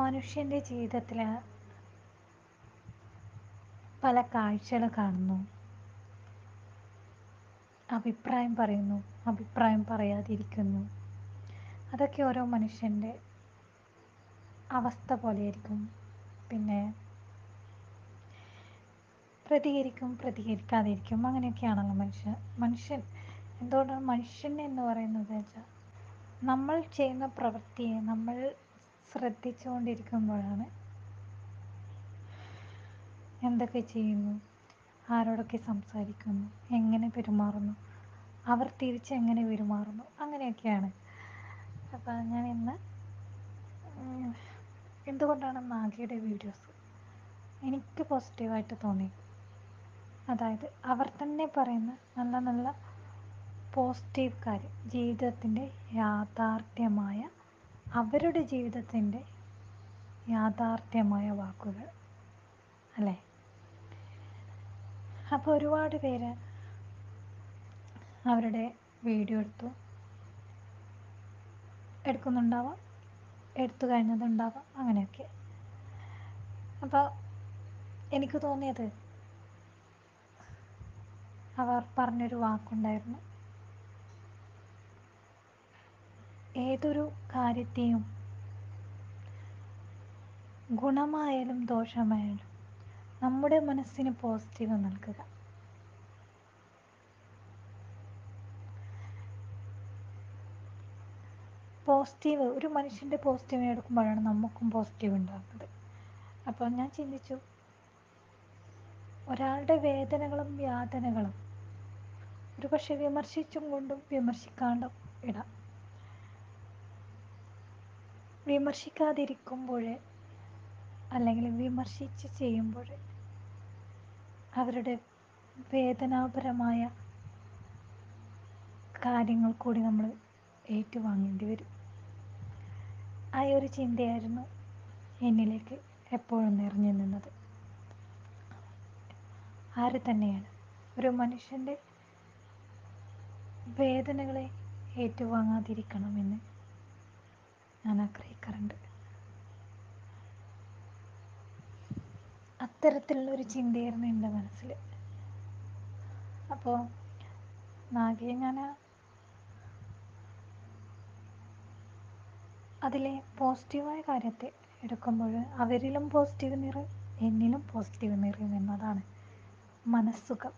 മനുഷ്യൻ്റെ ജീവിതത്തിൽ പല കാഴ്ചകൾ കാണുന്നു, അഭിപ്രായം പറയുന്നു, അഭിപ്രായം പറയാതിരിക്കുന്നു. അതൊക്കെ ഓരോ മനുഷ്യൻ്റെ അവസ്ഥ പോലെയായിരിക്കും. പിന്നെ പ്രതികരിക്കും, പ്രതികരിക്കാതിരിക്കും, അങ്ങനെയൊക്കെയാണല്ലോ മനുഷ്യൻ. എന്തുകൊണ്ടാണ് മനുഷ്യൻ എന്ന് പറയുന്നത് വെച്ചാൽ, നമ്മൾ ചെയ്യുന്ന പ്രവൃത്തിയെ നമ്മൾ ശ്രദ്ധിച്ചുകൊണ്ടിരിക്കുമ്പോഴാണ് എന്തൊക്കെ ചെയ്യുന്നു, ആരോടൊക്കെ സംസാരിക്കുന്നു, എങ്ങനെ പെരുമാറുന്നു, അവർ തിരിച്ചെങ്ങനെ പെരുമാറുന്നു, അങ്ങനെയൊക്കെയാണ്. അപ്പോൾ ഞാൻ ഇന്ന് എന്തുകൊണ്ടാണ് നാഗയുടെ വീഡിയോസ് എനിക്ക് പോസിറ്റീവായിട്ട് തോന്നി, അതായത് അവർ തന്നെ പറയുന്ന നല്ല നല്ല പോസിറ്റീവ് കാര്യം, ജീവിതത്തിൻ്റെ യാഥാർത്ഥ്യമായ, അവരുടെ ജീവിതത്തിൻ്റെ യാഥാർത്ഥ്യമായ വാക്കുകൾ അല്ലേ. അപ്പോൾ ഒരുപാട് പേര് അവരുടെ വീഡിയോ എടുക്കുന്നുണ്ടാവാം, എടുത്തു കഴിഞ്ഞതുണ്ടാവാം, അങ്ങനെയൊക്കെ. അപ്പോൾ എനിക്ക് തോന്നിയത്, അവർ പറഞ്ഞൊരു വാക്കുണ്ടായിരുന്നു, ഏതൊരു കാര്യത്തെയും ഗുണമായാലും ദോഷമായാലും നമ്മുടെ മനസ്സിന് പോസിറ്റീവ് നൽകുക. പോസിറ്റീവ്, ഒരു മനുഷ്യൻ്റെ പോസിറ്റീവ് എടുക്കുമ്പോഴാണ് നമുക്കും പോസിറ്റീവ് ഉണ്ടാകുന്നത്. അപ്പോൾ ഞാൻ ചിന്തിച്ചു, ഒരാളുടെ വേദനകളും യാതനകളും ഒരു പക്ഷെ വിമർശിച്ചും കൊണ്ടും വിമർശിക്കാണ്ടും ഇടാം. വിമർശിക്കാതിരിക്കുമ്പോൾ അല്ലെങ്കിൽ വിമർശിച്ച് ചെയ്യുമ്പോൾ അവരുടെ വേദനാപരമായ കാര്യങ്ങൾ കൂടി നമ്മൾ ഏറ്റുവാങ്ങേണ്ടി വരും. ആ ഒരു ചിന്തയായിരുന്നു എന്നിലേക്ക് എപ്പോഴും നിറഞ്ഞു നിന്നത്. ആര് തന്നെയാണ് ഒരു മനുഷ്യൻ്റെ വേദനകളെ ഏറ്റുവാങ്ങാതിരിക്കണമെന്ന് ഞാൻ ആഗ്രഹിക്കാറുണ്ട്. അത്തരത്തിലുള്ളൊരു ചിന്തയായിരുന്നു എൻ്റെ മനസ്സിൽ. അപ്പോൾ നാഗയെ ഞാൻ അതിലെ പോസിറ്റീവായ കാര്യത്തെ എടുക്കുമ്പോൾ അവരിലും പോസിറ്റീവ് നിറയും, എന്നിലും പോസിറ്റീവ് നിറയും എന്നതാണ് മനസ്സുഖം.